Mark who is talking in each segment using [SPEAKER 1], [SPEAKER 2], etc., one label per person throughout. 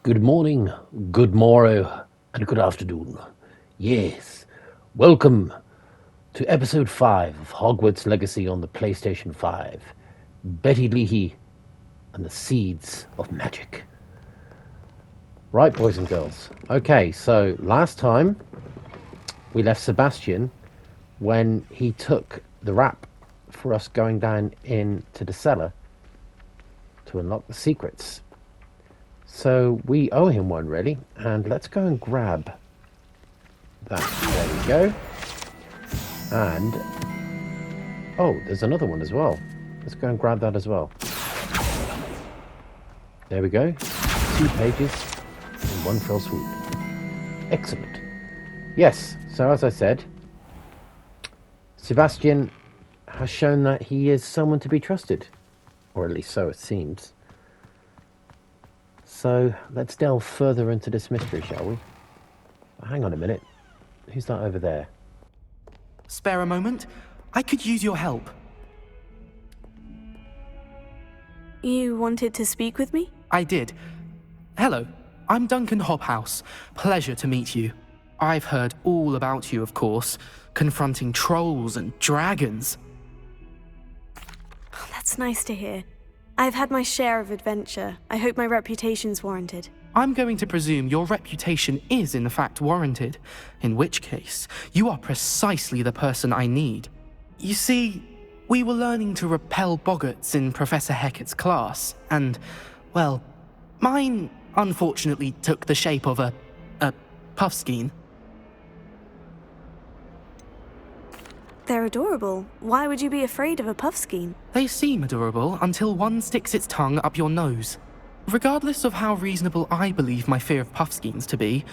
[SPEAKER 1] Good morning, good morrow, and good afternoon. Yes, welcome to episode 5 of Hogwarts Legacy on the PlayStation 5. Betty Leahy and the Seeds of Magic. Right, boys and girls. Okay, so last time we left Sebastian when he took the rap for us going down into the cellar to unlock the secrets. So we owe him one, really, and let's go and grab that. There we go. And oh, there's another one as well. Let's go and grab that as well. There we go. 2 pages in one fell swoop. Excellent. Yes, so as I said, Sebastian has shown that he is someone to be trusted, or at least so it seems. So let's delve further into this mystery, shall we? Hang on a minute. Who's that over there?
[SPEAKER 2] Spare a moment? I could use your help.
[SPEAKER 3] You wanted to speak with me?
[SPEAKER 2] I did. Hello, I'm Duncan Hobhouse. Pleasure to meet you. I've heard all about you, of course, confronting trolls and dragons.
[SPEAKER 3] Oh, that's nice to hear. I've had my share of adventure. I hope my reputation's warranted.
[SPEAKER 2] I'm going to presume your reputation is in fact warranted, in which case, you are precisely the person I need. You see, we were learning to repel boggarts in Professor Hecat's class, and, well, mine unfortunately took the shape of a puffskein.
[SPEAKER 3] They're adorable. Why would you be afraid of a puffskein?
[SPEAKER 2] They seem adorable until one sticks its tongue up your nose. Regardless of how reasonable I believe my fear of puffskeins to be,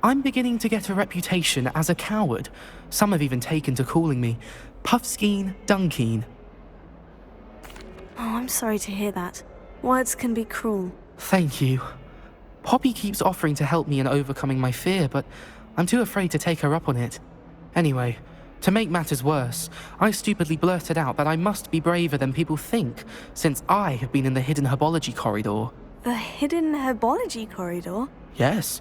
[SPEAKER 2] I'm beginning to get a reputation as a coward. Some have even taken to calling me Puffskein Dunkeen.
[SPEAKER 3] Oh, I'm sorry to hear that. Words can be cruel.
[SPEAKER 2] Thank you. Poppy keeps offering to help me in overcoming my fear, but I'm too afraid to take her up on it. Anyway, to make matters worse, I stupidly blurted out that I must be braver than people think, since I have been in the hidden herbology corridor.
[SPEAKER 3] The hidden herbology corridor?
[SPEAKER 2] Yes.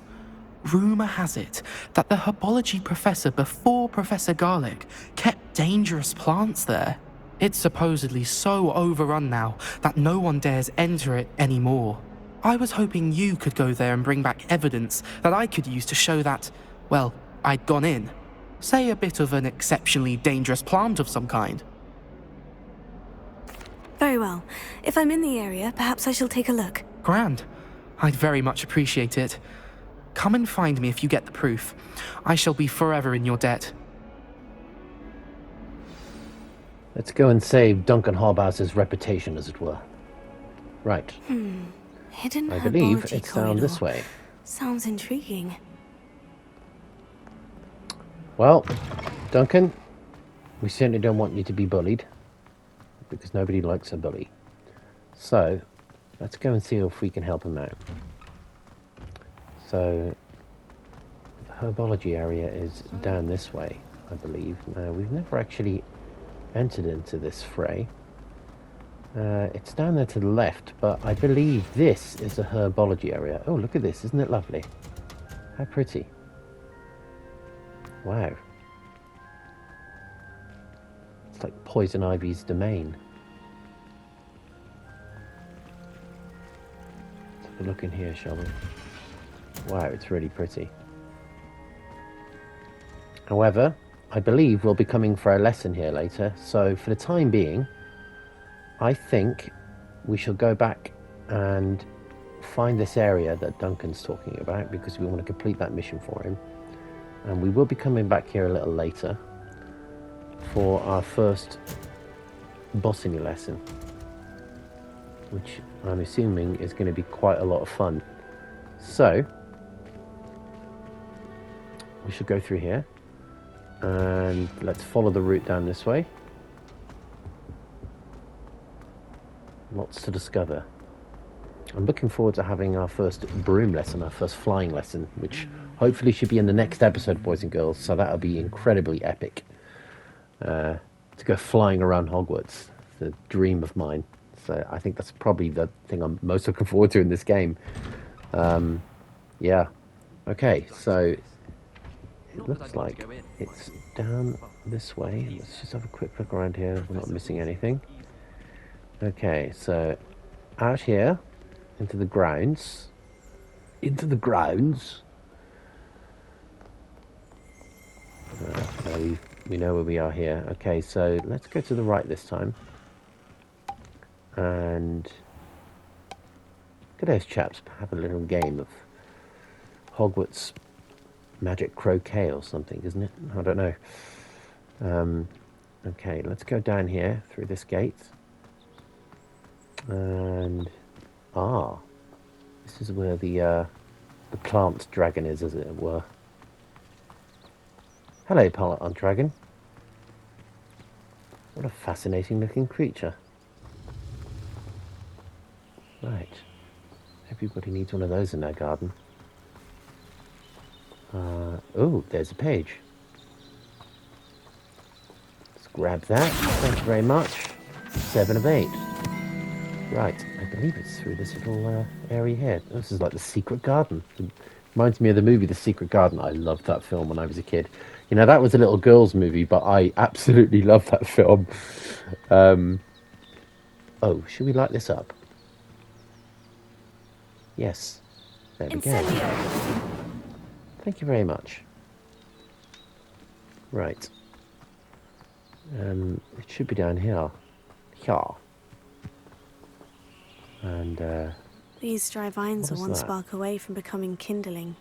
[SPEAKER 2] Rumour has it that the herbology professor before Professor Garlick kept dangerous plants there. It's supposedly so overrun now that no one dares enter it anymore. I was hoping you could go there and bring back evidence that I could use to show that, well, I'd gone in. Say a bit of an exceptionally dangerous plant of some kind.
[SPEAKER 3] Very well. If I'm in the area, perhaps I shall take a look.
[SPEAKER 2] Grand. I'd very much appreciate it. Come and find me if you get the proof. I shall be forever in your debt.
[SPEAKER 1] Let's go and save Duncan Hobhouse's reputation, as it were. Right.
[SPEAKER 3] Hidden
[SPEAKER 1] I believe
[SPEAKER 3] herbology
[SPEAKER 1] it's
[SPEAKER 3] corridor.
[SPEAKER 1] down this way.
[SPEAKER 3] Sounds intriguing.
[SPEAKER 1] Well, Duncan, we certainly don't want you to be bullied, because nobody likes a bully. So, let's go and see if we can help him out. So, the herbology area is down this way, I believe. Now, we've never actually entered into this fray. It's down there to the left, but I believe this is a herbology area. Oh, look at this, isn't it lovely? How pretty. Wow. It's like Poison Ivy's domain. Let's have a look in here, shall we? Wow, it's really pretty. However, I believe we'll be coming for a lesson here later, so for the time being, I think we shall go back and find this area that Duncan's talking about, because we want to complete that mission for him. And we will be coming back here a little later for our first bossing lesson, which I'm assuming is going to be quite a lot of fun. So, we should go through here, and let's follow the route down this way. Lots to discover. I'm looking forward to having our first broom lesson, our first flying lesson, which hopefully should be in the next episode, boys and girls, so that'll be incredibly epic. To go flying around Hogwarts. It's a dream of mine. So I think that's probably the thing I'm most looking forward to in this game. Yeah. Okay, so it looks like it's down this way. Let's just have a quick look around here. We're not missing anything. Okay, so out here into the grounds. Into the grounds. We know where we are here. Okay, so let's go to the right this time. And look at those chaps have a little game of Hogwarts magic croquet or something, isn't it? I don't know. Okay, let's go down here through this gate. And this is where the plant dragon is, as it were. Hello, plant dragon. What a fascinating looking creature. Right. Everybody needs one of those in their garden. Oh, there's a page. Let's grab that. Thank you very much. 7 of 8. Right, I believe it's through this little area here. This is like the secret garden. It reminds me of the movie The Secret Garden. I loved that film when I was a kid. You know, that was a little girl's movie, but I absolutely loved that film. Oh, should we light this up? Yes. There we go. Thank you very much. Right. It should be down here. Here. And,
[SPEAKER 3] These dry vines are
[SPEAKER 1] what
[SPEAKER 3] one
[SPEAKER 1] was that?
[SPEAKER 3] spark away from becoming kindling.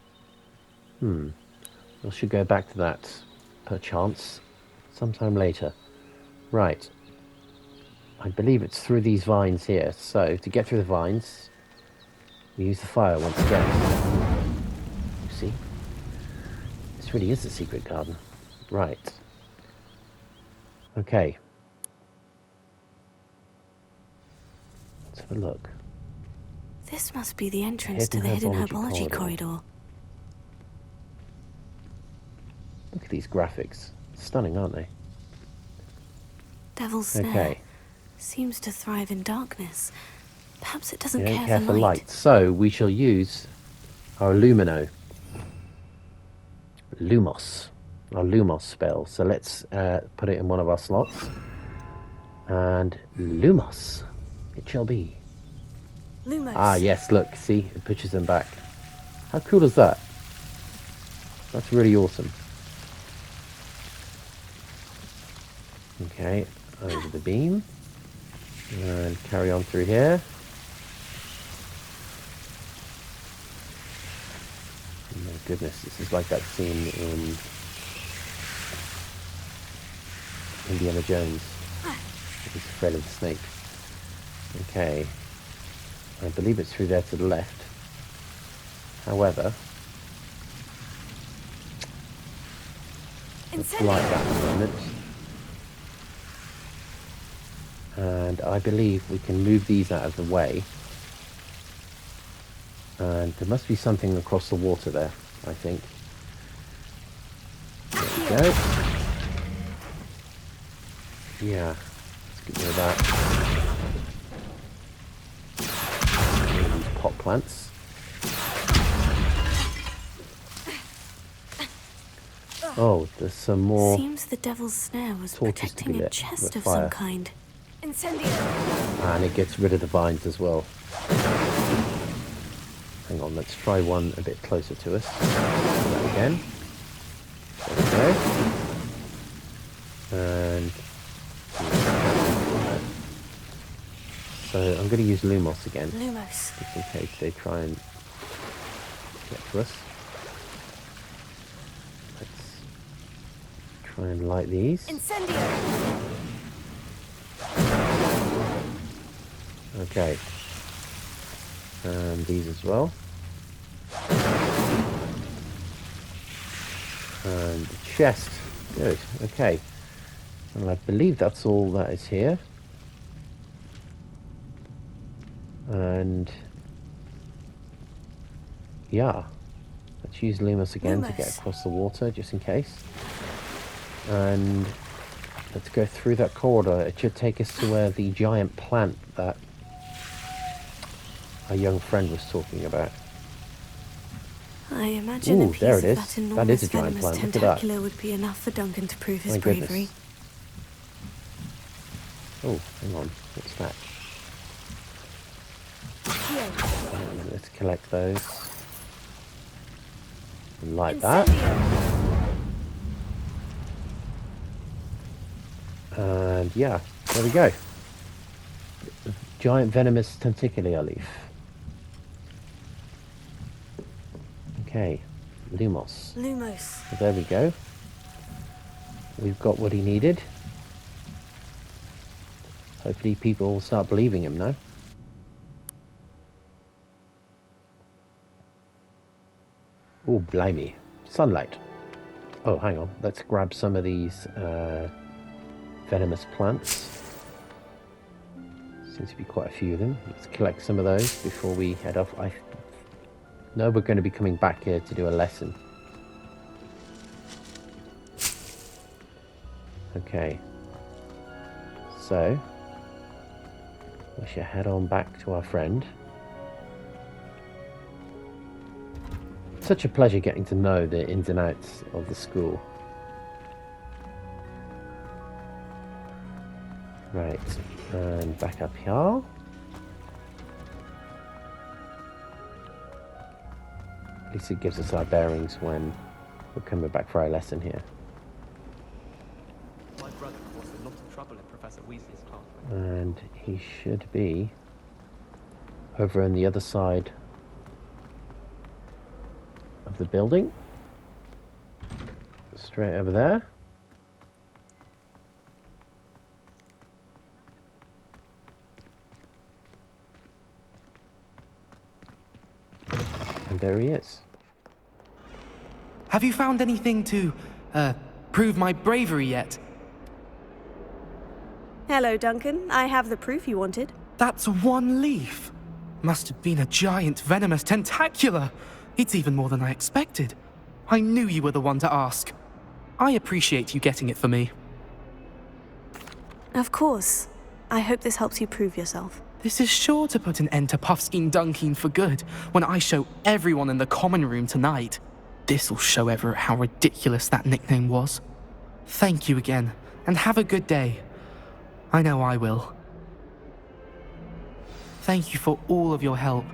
[SPEAKER 1] We should go back to that, perchance, sometime later. Right. I believe it's through these vines here. So, to get through the vines, we use the fire once again. You see? This really is the secret garden. Right. Okay. Let's have a look.
[SPEAKER 3] This must be the entrance to the hidden herbology corridor.
[SPEAKER 1] Look at these graphics. Stunning, aren't they?
[SPEAKER 3] Devil's Snare.
[SPEAKER 1] Okay.
[SPEAKER 3] Seems to thrive in darkness. Perhaps it doesn't
[SPEAKER 1] They don't
[SPEAKER 3] care for light.
[SPEAKER 1] So we shall use our Lumino. Lumos. Our Lumos spell. So let's put it in one of our slots. And Lumos. It shall be.
[SPEAKER 3] Lumos.
[SPEAKER 1] Ah, yes, look. See? It pushes them back. How cool is that? That's really awesome. Okay, over the beam. And carry on through here. Oh my goodness, this is like that scene in Indiana Jones. He's afraid of the snake. Okay. I believe it's through there to the left. However, let's light that in a moment. And I believe we can move these out of the way. And there must be something across the water there, I think. There we go. Yeah, let's get rid of that. These pot plants. Oh, there's some more.
[SPEAKER 3] Seems the Devil's Snare was
[SPEAKER 1] torches to be
[SPEAKER 3] protecting a
[SPEAKER 1] lit
[SPEAKER 3] chest
[SPEAKER 1] with
[SPEAKER 3] of
[SPEAKER 1] fire.
[SPEAKER 3] some kind. Incendio.
[SPEAKER 1] And it gets rid of the vines as well. Hang on, let's try one a bit closer to us. Do that again. There we go. And so I'm going to use Lumos again,
[SPEAKER 3] Lumos.
[SPEAKER 1] just in case they try and get to us. Let's try and light these.
[SPEAKER 3] Incendio.
[SPEAKER 1] Okay. And these as well. And the chest. Good. Okay. And I believe that's all that is here. And yeah. Let's use Lumos again to get across the water, just in case. And let's go through that corridor. It should take us to where the giant plant that our young friend was talking about.
[SPEAKER 3] I imagine
[SPEAKER 1] Ooh,
[SPEAKER 3] a piece
[SPEAKER 1] there it
[SPEAKER 3] of
[SPEAKER 1] is.
[SPEAKER 3] that
[SPEAKER 1] That
[SPEAKER 3] enormous
[SPEAKER 1] is a giant
[SPEAKER 3] venomous
[SPEAKER 1] plant. Look at that.
[SPEAKER 3] tentacular would be enough for Duncan to prove his
[SPEAKER 1] My goodness.
[SPEAKER 3] bravery.
[SPEAKER 1] Oh, hang on. What's that? Let's collect those. Like that. And yeah, there we go. Giant venomous tentacular leaf. Okay, Lumos.
[SPEAKER 3] Lumos.
[SPEAKER 1] So there we go. We've got what he needed. Hopefully people will start believing him now. Oh, blimey. Sunlight. Oh, hang on. Let's grab some of these venomous plants. Seems to be quite a few of them. Let's collect some of those before we head off. I know we're going to be coming back here to do a lesson. Okay. So, we should head on back to our friend. Such a pleasure getting to know the ins and outs of the school. Right, and back up here. At least it gives us our bearings when we're coming back for our lesson here.
[SPEAKER 2] My brother caused a lot of trouble in Professor Weasley's class.
[SPEAKER 1] And he should be over on the other side of the building. Straight over there. And there he is.
[SPEAKER 2] Have you found anything to, prove my bravery yet?
[SPEAKER 3] Hello, Duncan. I have the proof you wanted.
[SPEAKER 2] That's one leaf. Must have been a giant venomous tentacular. It's even more than I expected. I knew you were the one to ask. I appreciate you getting it for me.
[SPEAKER 3] Of course. I hope this helps you prove yourself.
[SPEAKER 2] This is sure to put an end to Puffskein Dunkeen for good when I show everyone in the common room tonight. This'll show Everett how ridiculous that nickname was. Thank you again, and have a good day. I know I will. Thank you for all of your help.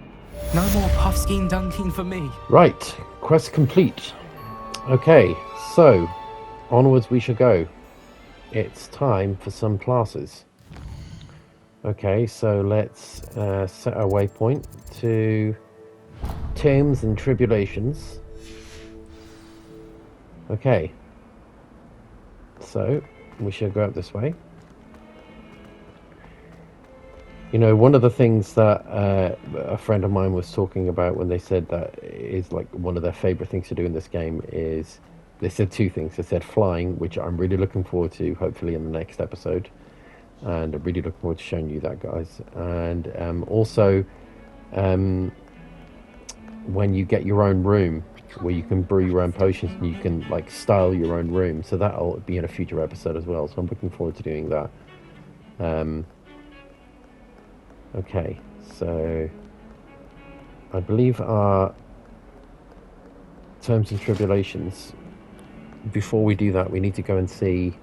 [SPEAKER 2] No more Puffskein Dunkeen for me.
[SPEAKER 1] Right, quest complete. Okay, so onwards we shall go. It's time for some classes. Okay, so let's set our waypoint to Tombs and Tribulations. Okay, so we shall go up this way. You know, one of the things that a friend of mine was talking about when they said that is like one of their favorite things to do in this game is, they said two things. They said flying, which I'm really looking forward to, hopefully in the next episode. And I'm really looking forward to showing you that, guys. And also, when you get your own room, where you can brew your own potions and you can like style your own room. So that'll be in a future episode as well. So I'm looking forward to doing that. Okay, so I believe our Terms and Tribulations. Before we do that, we need to go and see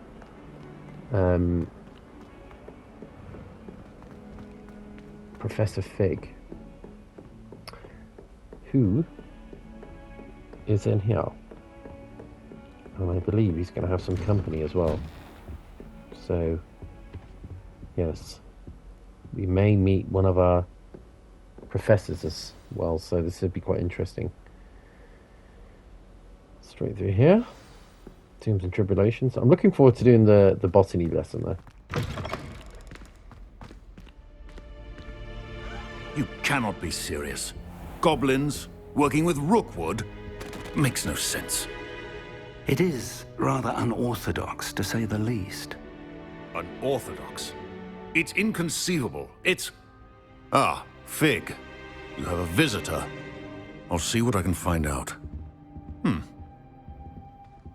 [SPEAKER 1] Professor Fig, who is in here, and I believe he's going to have some company as well. So yes, we may meet one of our professors as well, so this would be quite interesting. Straight through here, Tombs and Tribulations. I'm looking forward to doing the botany lesson though.
[SPEAKER 4] You cannot be serious. Goblins working with Rookwood makes no sense.
[SPEAKER 5] It is rather unorthodox, to say the least.
[SPEAKER 4] Unorthodox? It's inconceivable. It's... Ah, Fig. You have a visitor. I'll see what I can find out.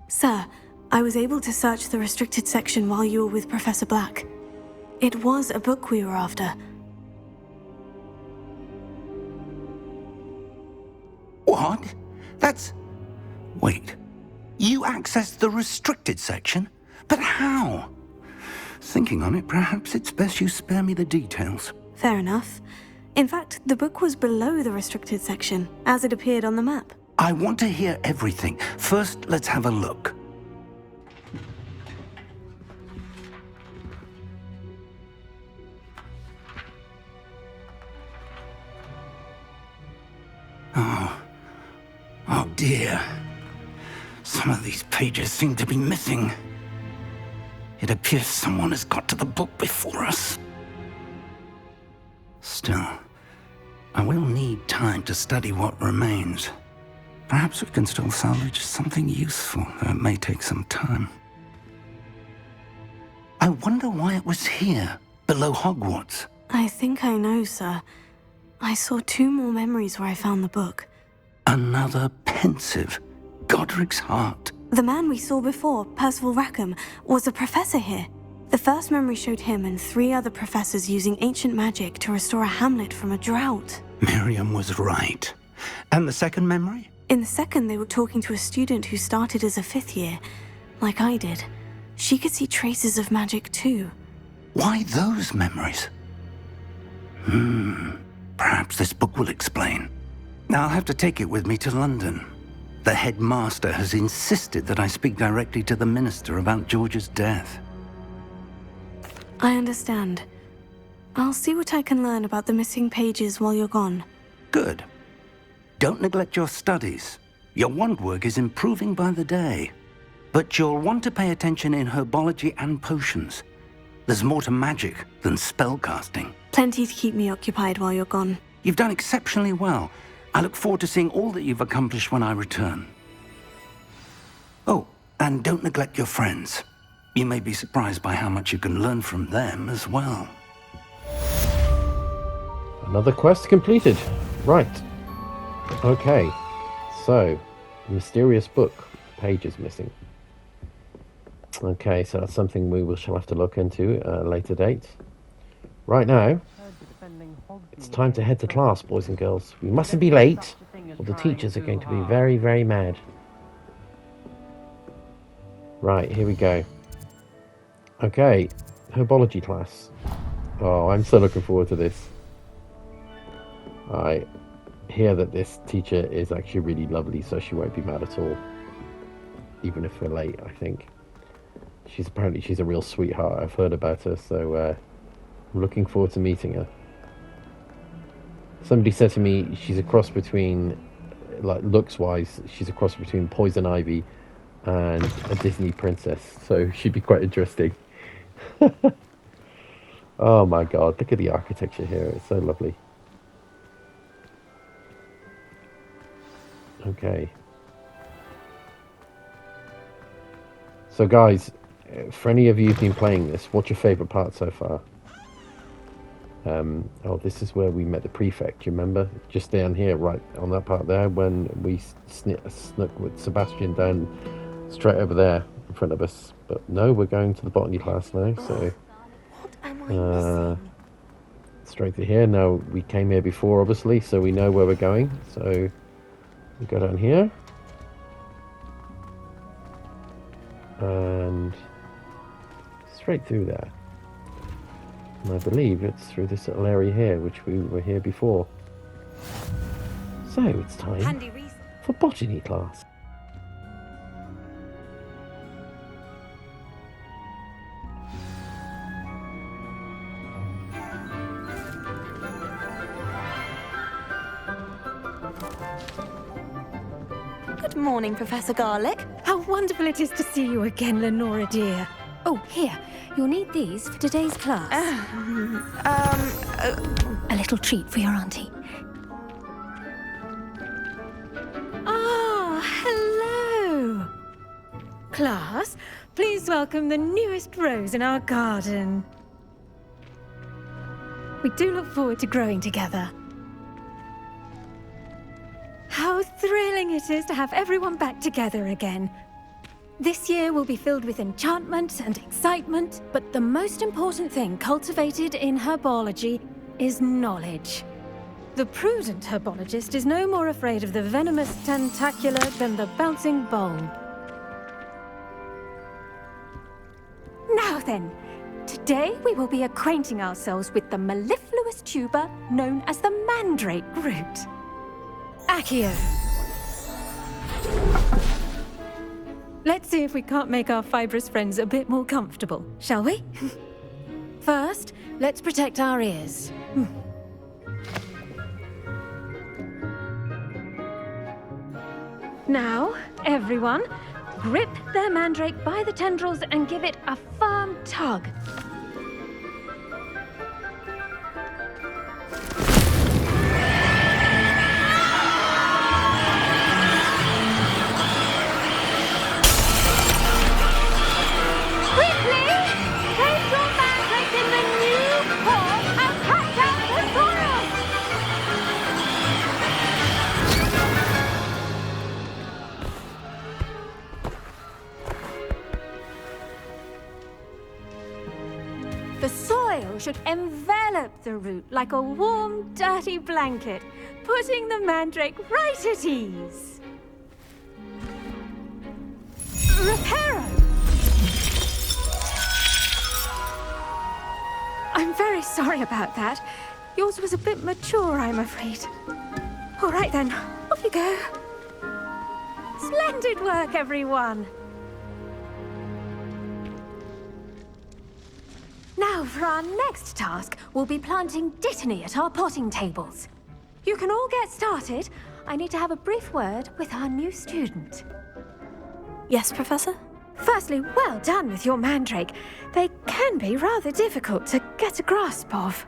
[SPEAKER 3] Sir, I was able to search the restricted section while you were with Professor Black. It was a book we were after.
[SPEAKER 5] What? That's... Wait. You accessed the restricted section? But how? Thinking on it, perhaps it's best you spare me the details.
[SPEAKER 3] Fair enough. In fact, the book was below the restricted section, as it appeared on the map.
[SPEAKER 5] I want to hear everything. First, let's have a look. Oh dear. Some of these pages seem to be missing. It appears someone has got to the book before us. Still, I will need time to study what remains. Perhaps we can still salvage something useful, though it may take some time. I wonder why it was here, below Hogwarts.
[SPEAKER 3] I think I know, sir. I saw 2 more memories where I found the book.
[SPEAKER 5] Another pensive. Godric's heart.
[SPEAKER 3] The man we saw before, Percival Rackham, was a professor here. The first memory showed him and 3 other professors using ancient magic to restore a hamlet from a drought.
[SPEAKER 5] Miriam was right. And the second memory?
[SPEAKER 3] In the second, they were talking to a student who started as a 5th year, like I did. She could see traces of magic too.
[SPEAKER 5] Why those memories? Perhaps this book will explain. Now I'll have to take it with me to London. The headmaster has insisted that I speak directly to the minister about George's death.
[SPEAKER 3] I understand. I'll see what I can learn about the missing pages while you're gone.
[SPEAKER 5] Good. Don't neglect your studies. Your wand work is improving by the day. But you'll want to pay attention in herbology and potions. There's more to magic than spellcasting.
[SPEAKER 3] Plenty to keep me occupied while you're gone.
[SPEAKER 5] You've done exceptionally well. I look forward to seeing all that you've accomplished when I return. Oh, and don't neglect your friends. You may be surprised by how much you can learn from them as well.
[SPEAKER 1] Another quest completed. Right. Okay. So, mysterious book. Pages missing. Okay, so that's something we shall have to look into at a later date. Right now, it's time to head to class, boys and girls. We mustn't be late, or the teachers are going to be very, very mad. Right, here we go. Okay, Herbology class. Oh, I'm so looking forward to this. I hear that this teacher is actually really lovely, so she won't be mad at all. Even if we're late, I think. She's a real sweetheart. I've heard about her, so I'm looking forward to meeting her. Somebody said to me she's a cross between, like looks-wise, she's a cross between Poison Ivy and a Disney princess, so she'd be quite interesting. Oh my god, look at the architecture here, it's so lovely. Okay. So guys, for any of you who've been playing this, what's your favourite part so far? Oh, this is where we met the prefect, you remember? Just down here, right on that part there, when we snuck with Sebastian down straight over there in front of us. But no, we're going to the botany class now, so...
[SPEAKER 3] What am I missing?
[SPEAKER 1] Straight to here. Now, we came here before, obviously, so we know where we're going. So, we go down here. And straight through there. And I believe it's through this little area here, which we were here before. So, it's time for botany class.
[SPEAKER 6] Good morning, Professor Garlick.
[SPEAKER 7] How wonderful it is to see you again, Lenora dear. Oh, here. You'll need these for today's class. A little treat for your auntie. Ah, hello. Class, please welcome the newest rose in our garden. We do look forward to growing together. How thrilling it is to have everyone back together again. This year will be filled with enchantment and excitement, but the most important thing cultivated in herbology is knowledge. The prudent herbologist is no more afraid of the venomous tentacular than the bouncing bulb. Now then, today we will be acquainting ourselves with the mellifluous tuber known as the mandrake root. Accio. Let's see if we can't make our fibrous friends a bit more comfortable, shall we? First, let's protect our ears. Now, everyone, grip their mandrake by the tendrils and give it a firm tug. Quickly! Place your mandrake in the new pot and cut out the soil! The soil should envelop the root like a warm, dirty blanket, putting the mandrake right at ease. Reparo! I'm very sorry about that. Yours was a bit mature, I'm afraid. All right then, off you go. Splendid work, everyone! Now, for our next task, we'll be planting dittany at our potting tables. You can all get started. I need to have a brief word with our new student.
[SPEAKER 3] Yes, Professor?
[SPEAKER 7] Firstly, well done with your mandrake. They can be rather difficult to get a grasp of.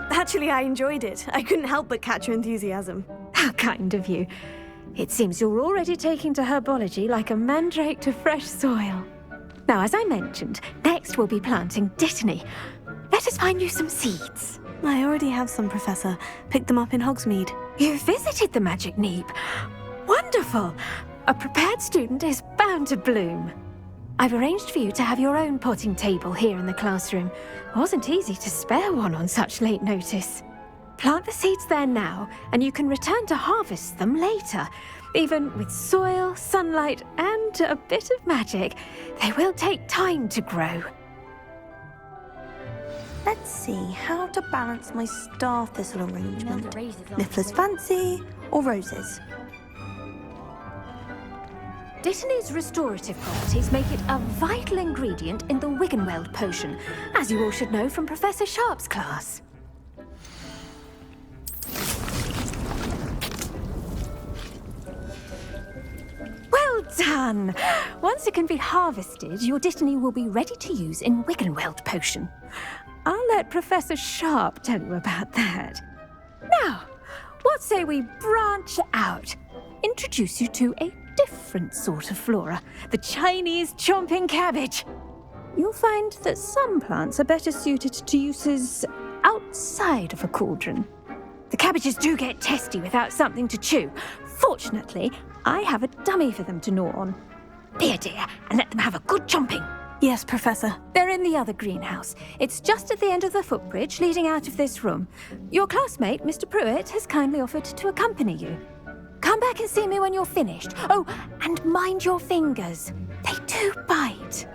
[SPEAKER 3] Actually, I enjoyed it. I couldn't help but catch your enthusiasm.
[SPEAKER 7] How kind of you. It seems you're already taking to herbology like a mandrake to fresh soil. Now, as I mentioned, next we'll be planting dittany. Let us find you some seeds.
[SPEAKER 3] I already have some, Professor. Picked them up in Hogsmeade.
[SPEAKER 7] You visited the Magic Neep. Wonderful! A prepared student is bound to bloom. I've arranged for you to have your own potting table here in the classroom. It wasn't easy to spare one on such late notice. Plant the seeds there now, and you can return to harvest them later. Even with soil, sunlight, and a bit of magic, they will take time to grow.
[SPEAKER 3] Let's see how to balance my star thistle arrangement. Niffler's fancy or roses?
[SPEAKER 7] Dittany's restorative properties make it a vital ingredient in the Wiggenweld potion, as you all should know from Professor Sharp's class. Well done! Once it can be harvested, your dittany will be ready to use in Wiggenweld potion. I'll let Professor Sharp tell you about that. Now, what say we branch out? Introduce you to a different sort of flora, the Chinese chomping cabbage. You'll find that some plants are better suited to uses outside of a cauldron. The cabbages do get testy without something to chew. Fortunately, I have a dummy for them to gnaw on. Here, dear, and let them have a good chomping.
[SPEAKER 3] Yes, Professor.
[SPEAKER 7] They're in the other greenhouse. It's just at the end of the footbridge leading out of this room. Your classmate, Mr. Pruitt, has kindly offered to accompany you. Come back and see me when you're finished. Oh, and mind your fingers. They do bite.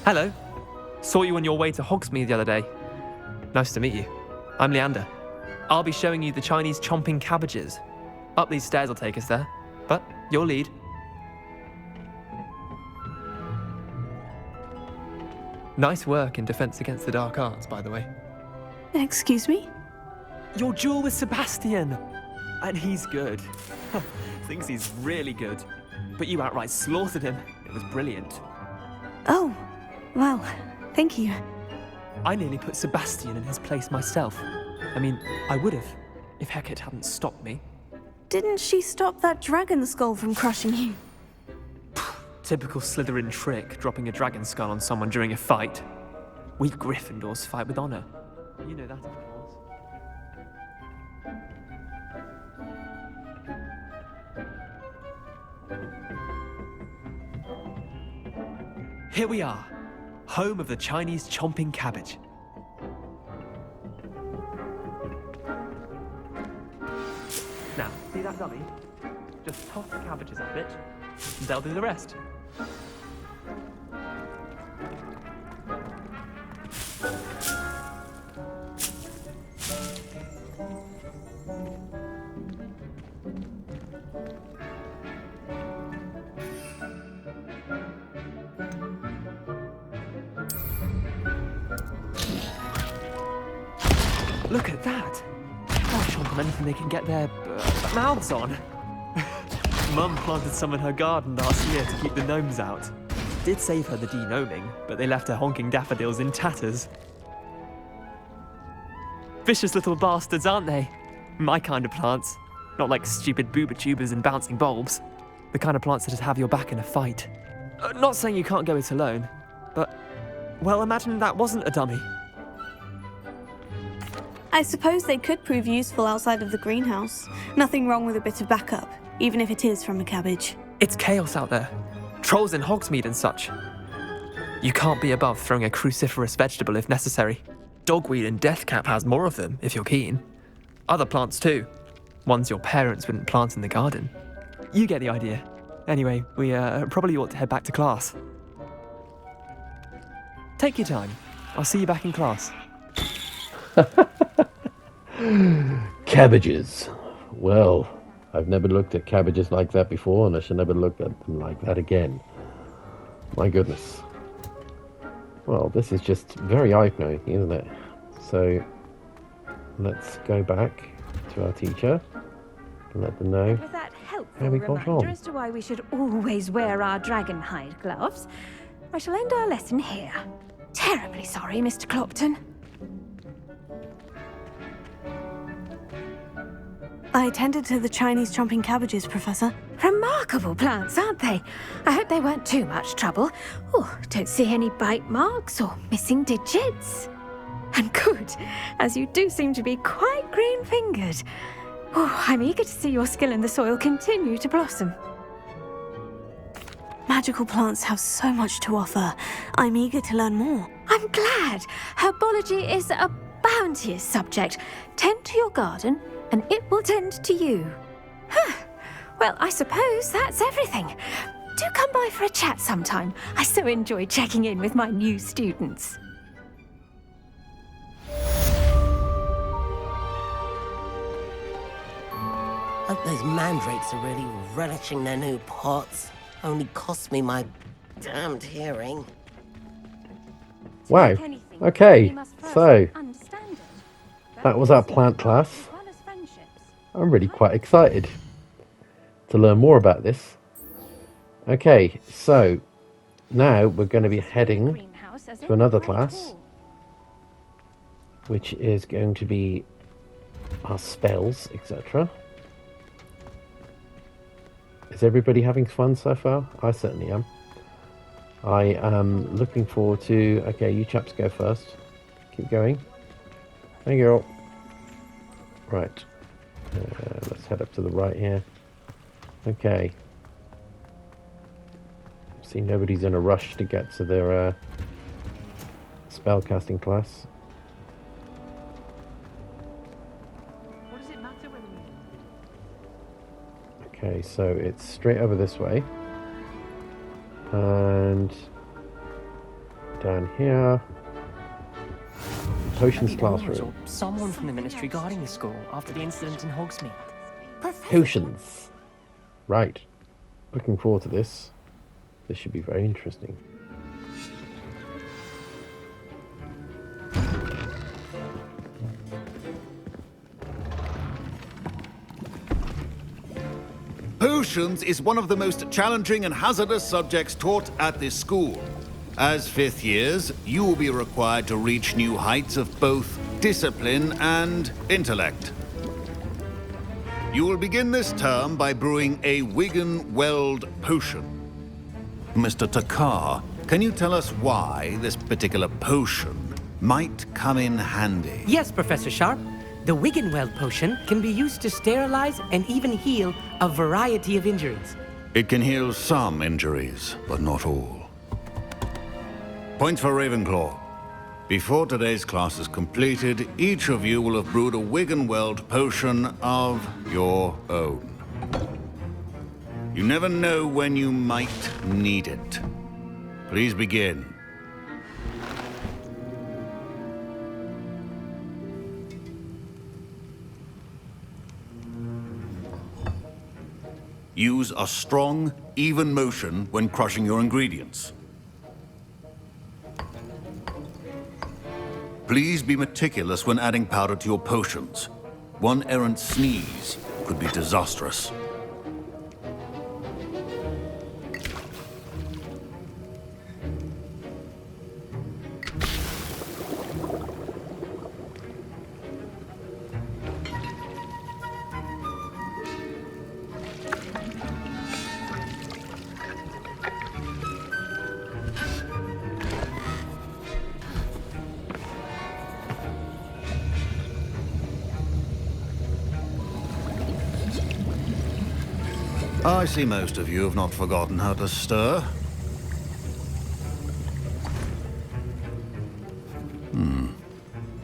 [SPEAKER 8] Hello. Saw you on your way to Hogsmeade the other day. Nice to meet you. I'm Leander. I'll be showing you the Chinese chomping cabbages. Up these stairs will take us there, but your lead. Nice work in Defense Against the Dark Arts, by the way.
[SPEAKER 3] Excuse me?
[SPEAKER 8] Your duel with Sebastian! And he's good. Thinks he's really good. But you outright slaughtered him. It was brilliant.
[SPEAKER 3] Oh, well, thank you.
[SPEAKER 8] I nearly put Sebastian in his place myself. I mean, I would have, if Hecate hadn't stopped me.
[SPEAKER 3] Didn't she stop that dragon skull from crushing you?
[SPEAKER 8] Typical Slytherin trick, dropping a dragon skull on someone during a fight. We Gryffindors fight with honor. You know that, of course. Here we are, home of the Chinese chomping cabbage. Now, see that dummy? Just toss the cabbages at it, and they'll do the rest. Look at that! They'll chomp on anything they can get their mouths on. Mum planted some in her garden last year to keep the gnomes out. Did save her the de-gnoming, but they left her honking daffodils in tatters. Vicious little bastards, aren't they? My kind of plants. Not like stupid booba tubers and bouncing bulbs. The kind of plants that just have your back in a fight. Not saying you can't go it alone, but, well, imagine that wasn't a dummy.
[SPEAKER 3] I suppose they could prove useful outside of the greenhouse. Nothing wrong with a bit of backup, even if it is from a cabbage.
[SPEAKER 8] It's chaos out there. Trolls in Hogsmeade and such. You can't be above throwing a cruciferous vegetable if necessary. Dogweed and deathcap has more of them, if you're keen. Other plants too. Ones your parents wouldn't plant in the garden. You get the idea. Anyway, we probably ought to head back to class. Take your time. I'll see you back in class.
[SPEAKER 1] Cabbages. Well, I've never looked at cabbages like that before, and I should never look at them like that again. My goodness. Well, this is just very eye-opening, isn't it? So, let's go back to our teacher and let them know
[SPEAKER 7] With that helpful
[SPEAKER 1] how we got
[SPEAKER 7] reminder
[SPEAKER 1] on.
[SPEAKER 7] as to why we should always wear our dragon hide gloves, I shall end our lesson here. Terribly sorry, Mr. Clopton.
[SPEAKER 3] I attended to the Chinese chomping cabbages, Professor.
[SPEAKER 7] Remarkable plants, aren't they? I hope they weren't too much trouble. Oh, don't see any bite marks or missing digits. And good, as you do seem to be quite green-fingered. Oh, I'm eager to see your skill in the soil continue to blossom.
[SPEAKER 3] Magical plants have so much to offer. I'm eager to learn more.
[SPEAKER 7] I'm glad. Herbology is a bounteous subject. Tend to your garden, and it will tend to you. Huh. Well, I suppose that's everything. Do come by for a chat sometime. I so enjoy checking in with my new students.
[SPEAKER 9] Hope those mandrakes are really relishing their new pots. Only cost me my damned hearing.
[SPEAKER 1] Wow. Okay, so that was our plant class. I'm really quite excited to learn more about this. Okay, so now we're going to be heading to another class, which is going to be our spells, etc. Is everybody having fun so far? I certainly am. I am looking forward to... Okay, you chaps go first. Keep going. There you go. Right. Let's head up to the right here. Okay. See, nobody's in a rush to get to their spellcasting class.
[SPEAKER 8] What does it matter whether we...
[SPEAKER 1] Okay, so it's straight over this way. And down here. Potions classroom.
[SPEAKER 10] Someone from the ministry guarding the school after the incident in Hogsmeade.
[SPEAKER 1] Potions. Right. Looking forward to this. This should be very interesting.
[SPEAKER 4] Potions is one of the most challenging and hazardous subjects taught at this school. As fifth years, you will be required to reach new heights of both discipline and intellect. You will begin this term by brewing a Wiggenweld potion. Mr. Takar, can you tell us why this particular potion might come in handy?
[SPEAKER 10] Yes, Professor Sharp. The Wiggenweld potion can be used to sterilize and even heal a variety of injuries.
[SPEAKER 4] It can heal some injuries, but not all. Points for Ravenclaw. Before today's class is completed, each of you will have brewed a Wiggenweld potion of your own. You never know when you might need it. Please begin. Use a strong, even motion when crushing your ingredients. Please be meticulous when adding powder to your potions. One errant sneeze could be disastrous. I see most of you have not forgotten how to stir.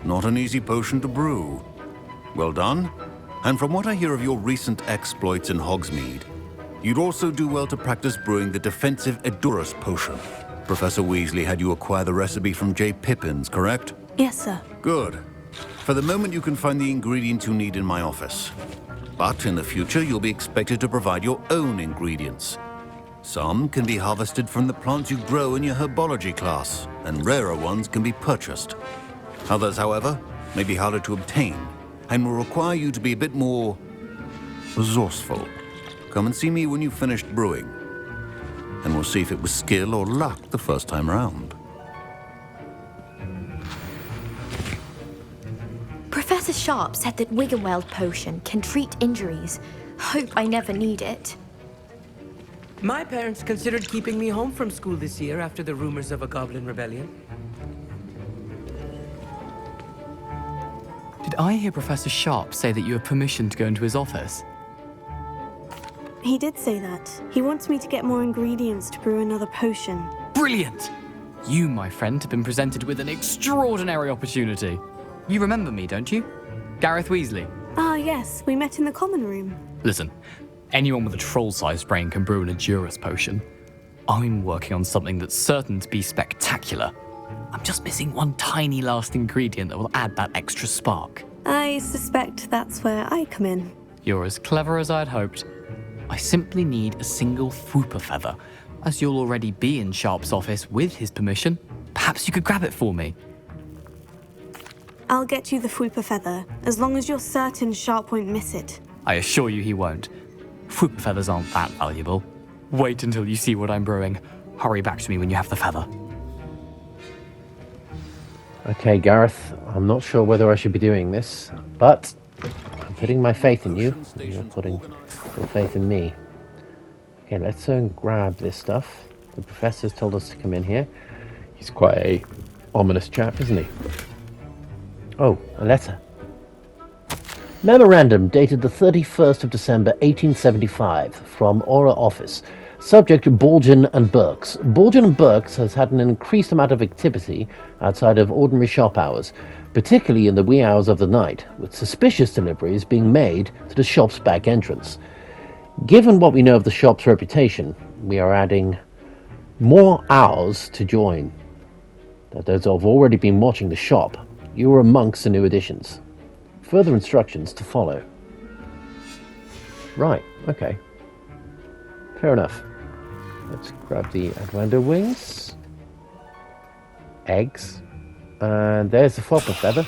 [SPEAKER 4] Not an easy potion to brew. Well done. And from what I hear of your recent exploits in Hogsmeade, you'd also do well to practice brewing the defensive Edurus potion. Professor Weasley had you acquire the recipe from J. Pippin's, correct?
[SPEAKER 3] Yes, sir.
[SPEAKER 4] Good. For the moment, you can find the ingredients you need in my office. But in the future, you'll be expected to provide your own ingredients. Some can be harvested from the plants you grow in your Herbology class, and rarer ones can be purchased. Others, however, may be harder to obtain, and will require you to be a bit more resourceful. Come and see me when you've finished brewing, and we'll see if it was skill or luck the first time around.
[SPEAKER 6] Professor Sharp said that Wiggenweld potion can treat injuries. Hope I never need it.
[SPEAKER 10] My parents considered keeping me home from school this year after the rumors of a goblin rebellion.
[SPEAKER 2] Did I hear Professor Sharp say that you have permission to go into his office?
[SPEAKER 3] He did say that. He wants me to get more ingredients to brew another potion.
[SPEAKER 2] Brilliant! You, my friend, have been presented with an extraordinary opportunity. You remember me, don't you? Gareth Weasley.
[SPEAKER 3] Ah, yes. We met in the common room.
[SPEAKER 2] Listen, anyone with a troll-sized brain can brew an Edurus potion. I'm working on something that's certain to be spectacular. I'm just missing one tiny last ingredient that will add that extra spark.
[SPEAKER 3] I suspect that's where I come in.
[SPEAKER 2] You're as clever as I'd hoped. I simply need a single Fwooper feather. As you'll already be in Sharp's office with his permission, perhaps you could grab it for me.
[SPEAKER 3] I'll get you the Fwooper feather, as long as you're certain Sharp won't miss it.
[SPEAKER 2] I assure you he won't. Fwooper feathers aren't that valuable. Wait until you see what I'm brewing. Hurry back to me when you have the feather.
[SPEAKER 1] Okay, Gareth, I'm not sure whether I should be doing this, but I'm putting my faith in you, and you're putting your faith in me. Okay, let's grab this stuff. The professor's told us to come in here. He's quite a ominous chap, isn't he? Oh, a letter. Memorandum dated the 31st of December 1875 from Aura Office. Subject Bolgen and Burks. Bolgen and Burks has had an increased amount of activity outside of ordinary shop hours, particularly in the wee hours of the night, with suspicious deliveries being made to the shop's back entrance. Given what we know of the shop's reputation, we are adding more hours to join. Those who have already been watching the shop, you are amongst the new additions. Further instructions to follow. Right, okay. Fair enough. Let's grab the Adwando wings. Eggs. And there's the Fwooper feather.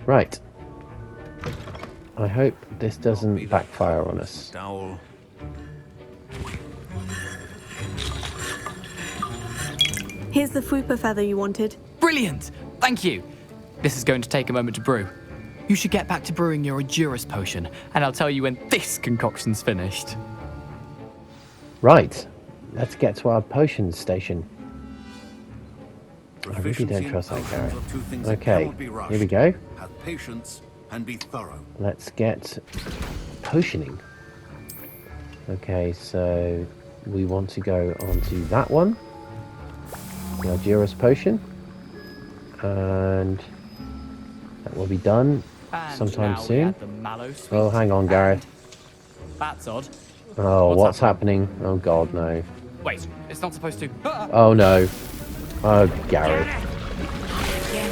[SPEAKER 1] Right. I hope this doesn't backfire on us.
[SPEAKER 3] Here's the Fwooper feather you wanted.
[SPEAKER 2] Brilliant! Thank you! This is going to take a moment to brew. You should get back to brewing your Edurus potion, and I'll tell you when this concoction's finished.
[SPEAKER 1] Right. Let's get to our potions station. I really don't trust that guy. Okay, here we go.
[SPEAKER 4] Have patience and be thorough.
[SPEAKER 1] Let's get potioning. Okay, so we want to go onto that one. the Argyros potion. And that will be done sometime soon. Oh, hang on, Gareth.
[SPEAKER 8] That's odd.
[SPEAKER 1] Oh, what's happening? Oh god, no.
[SPEAKER 8] Wait, it's not supposed to.
[SPEAKER 1] Oh no. Oh, Gareth.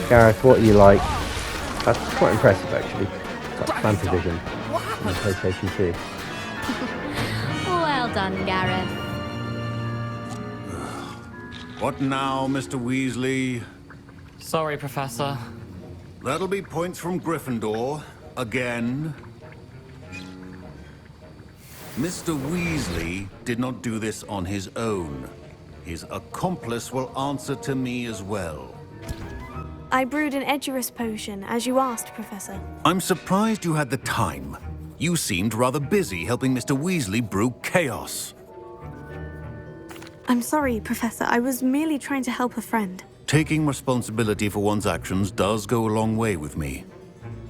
[SPEAKER 1] Gareth, what are you like? That's quite impressive, actually. Got Fantavision on the PlayStation 2.
[SPEAKER 6] Well done, Gareth.
[SPEAKER 4] What now, Mr. Weasley?
[SPEAKER 8] Sorry, Professor.
[SPEAKER 4] That'll be points from Gryffindor. Again. Mr. Weasley did not do this on his own. His accomplice will answer to me as well.
[SPEAKER 3] I brewed an Edurus potion, as you asked, Professor.
[SPEAKER 4] I'm surprised you had the time. You seemed rather busy helping Mr. Weasley brew chaos.
[SPEAKER 3] I'm sorry, Professor. I was merely trying to help a friend.
[SPEAKER 4] Taking responsibility for one's actions does go a long way with me.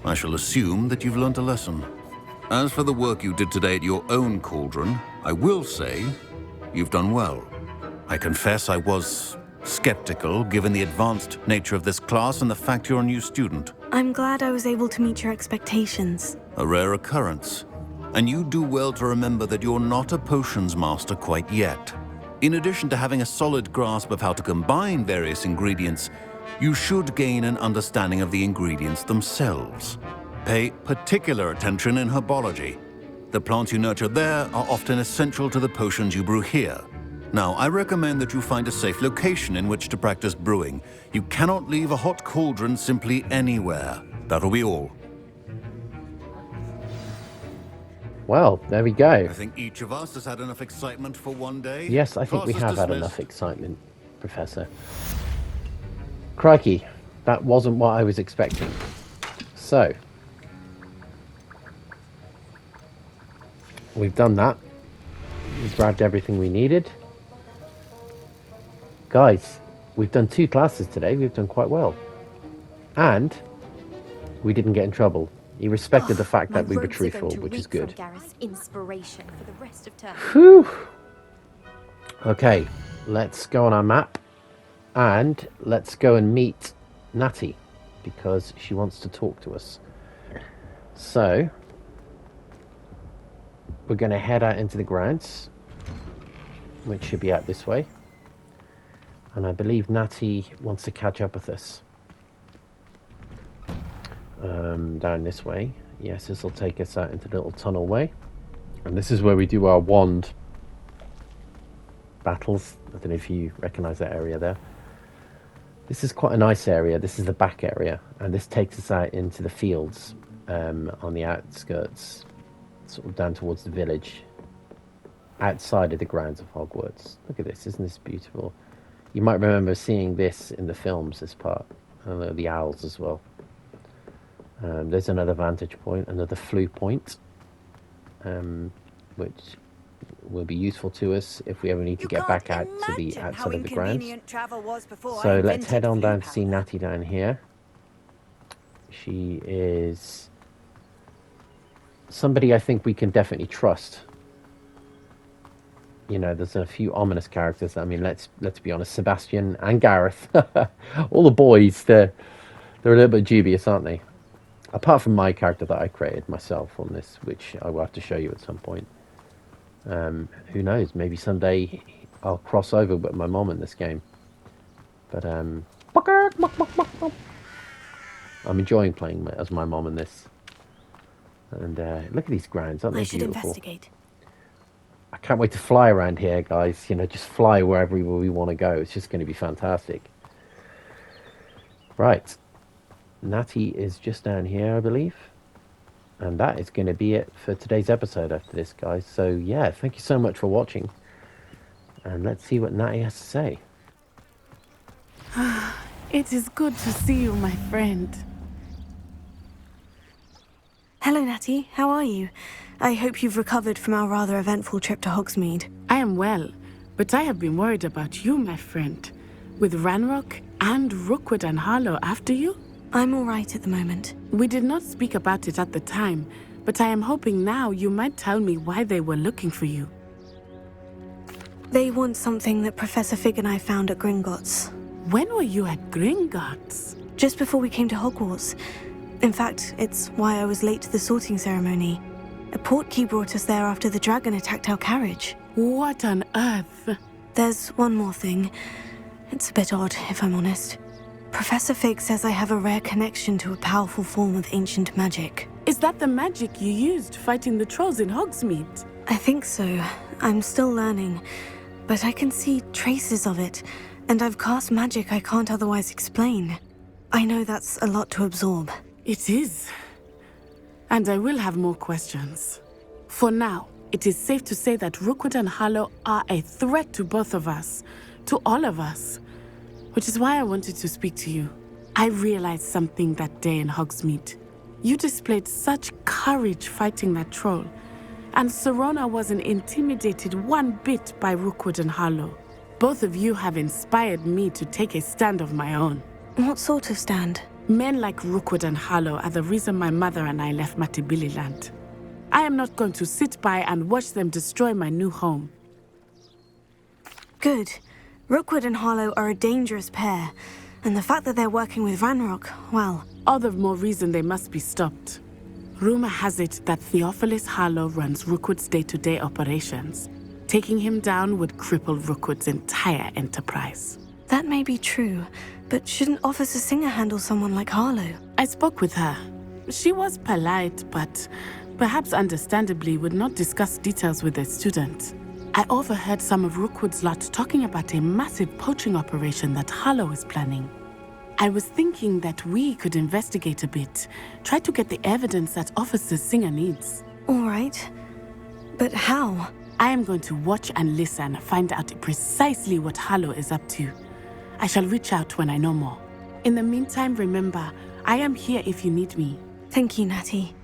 [SPEAKER 4] I shall assume that you've learnt a lesson. As for the work you did today at your own cauldron, I will say you've done well. I confess I was skeptical, given the advanced nature of this class and the fact you're a new student.
[SPEAKER 3] I'm glad I was able to meet your expectations.
[SPEAKER 4] A rare occurrence. And you do well to remember that you're not a potions master quite yet. In addition to having a solid grasp of how to combine various ingredients, you should gain an understanding of the ingredients themselves. Pay particular attention in herbology. The plants you nurture there are often essential to the potions you brew here. Now, I recommend that you find a safe location in which to practice brewing. You cannot leave a hot cauldron simply anywhere. That'll be all.
[SPEAKER 1] Well, there we go.
[SPEAKER 4] I think each of us has had enough excitement for one day.
[SPEAKER 1] Yes, I think we
[SPEAKER 4] Class is
[SPEAKER 1] have had
[SPEAKER 4] dismissed.
[SPEAKER 1] enough excitement, Professor. Crikey, that wasn't what I was expecting. So, we've done that. We've grabbed everything we needed. Guys, we've done 2 classes today. We've done quite well. And we didn't get in trouble. He respected the fact that we were truthful, which is good.
[SPEAKER 6] Gareth's inspiration for the rest of term.
[SPEAKER 1] Whew. Okay, let's go on our map. And let's go and meet Natty, because she wants to talk to us. So, we're going to head out into the grounds, which should be out this way. And I believe Natty wants to catch up with us. Down this way. Yes, this will take us out into the little tunnel way. And this is where we do our wand battles. I don't know if you recognize that area there. This is quite a nice area. This is the back area. And this takes us out into the fields on the outskirts, sort of down towards the village, outside of the grounds of Hogwarts. Look at this. Isn't this beautiful? You might remember seeing this in the films, this part. And the owls as well. There's another vantage point, another flue point, which will be useful to us if we ever need to get back out to the outside of the grounds. So let's head on down to see Natty down here. She is somebody I think we can definitely trust. You know, there's a few ominous characters. I mean, let's be honest, Sebastian and Gareth, all the boys, they're a little bit dubious, aren't they? Apart from my character that I created myself on this, which I will have to show you at some point. Who knows? Maybe someday I'll cross over with my mom in this game. But I'm enjoying playing as my mom in this. And look at these grounds, aren't they beautiful?
[SPEAKER 3] Investigate.
[SPEAKER 1] I can't wait to fly around here, guys. You know, just fly wherever we want to go. It's just going to be fantastic. Right. Natty is just down here, I believe. And that is going to be it for today's episode after this, guys. So, yeah, thank you so much for watching. And let's see what Natty has to say.
[SPEAKER 11] It is good to see you, my friend.
[SPEAKER 3] Hello, Natty. How are you? I hope you've recovered from our rather eventful trip to Hogsmeade.
[SPEAKER 11] I am well, but I have been worried about you, my friend. With Ranrock and Rookwood and Harlow after you?
[SPEAKER 3] I'm all right at the moment.
[SPEAKER 11] We did not speak about it at the time, but I am hoping now you might tell me why they were looking for you.
[SPEAKER 3] They want something that Professor Fig and I found at Gringotts.
[SPEAKER 11] When were you at Gringotts?
[SPEAKER 3] Just before we came to Hogwarts. In fact, it's why I was late to the sorting ceremony. A portkey brought us there after the dragon attacked our carriage.
[SPEAKER 11] What on earth?
[SPEAKER 3] There's one more thing. It's a bit odd, if I'm honest. Professor Fig says I have a rare connection to a powerful form of ancient magic.
[SPEAKER 11] Is that the magic you used fighting the trolls in Hogsmeade?
[SPEAKER 3] I think so. I'm still learning, but I can see traces of it, and I've cast magic I can't otherwise explain. I know that's a lot to absorb.
[SPEAKER 11] It is. And I will have more questions. For now, it is safe to say that Rookwood and Harlow are a threat to both of us, to all of us, which is why I wanted to speak to you. I realized something that day in Hogsmeade. You displayed such courage fighting that troll, and Serona wasn't intimidated one bit by Rookwood and Harlow. Both of you have inspired me to take a stand of my own.
[SPEAKER 3] What sort of stand?
[SPEAKER 11] Men like Rookwood and Harlow are the reason my mother and I left Matibililand. I am not going to sit by and watch them destroy my new home.
[SPEAKER 3] Good. Rookwood and Harlow are a dangerous pair, and the fact that they're working with Ranrock, well...
[SPEAKER 11] All the more reason they must be stopped. Rumor has it that Theophilus Harlow runs Rookwood's day-to-day operations. Taking him down would cripple Rookwood's entire enterprise.
[SPEAKER 3] That may be true, but shouldn't Officer Singer handle someone like Harlow?
[SPEAKER 11] I spoke with her. She was polite, but perhaps understandably would not discuss details with a student. I overheard some of Rookwood's lot talking about a massive poaching operation that Harlow is planning. I was thinking that we could investigate a bit, try to get the evidence that Officer Singer needs.
[SPEAKER 3] All right. But how?
[SPEAKER 11] I am going to watch and listen, find out precisely what Harlow is up to. I shall reach out when I know more. In the meantime, remember, I am here if you need me.
[SPEAKER 3] Thank you, Natty.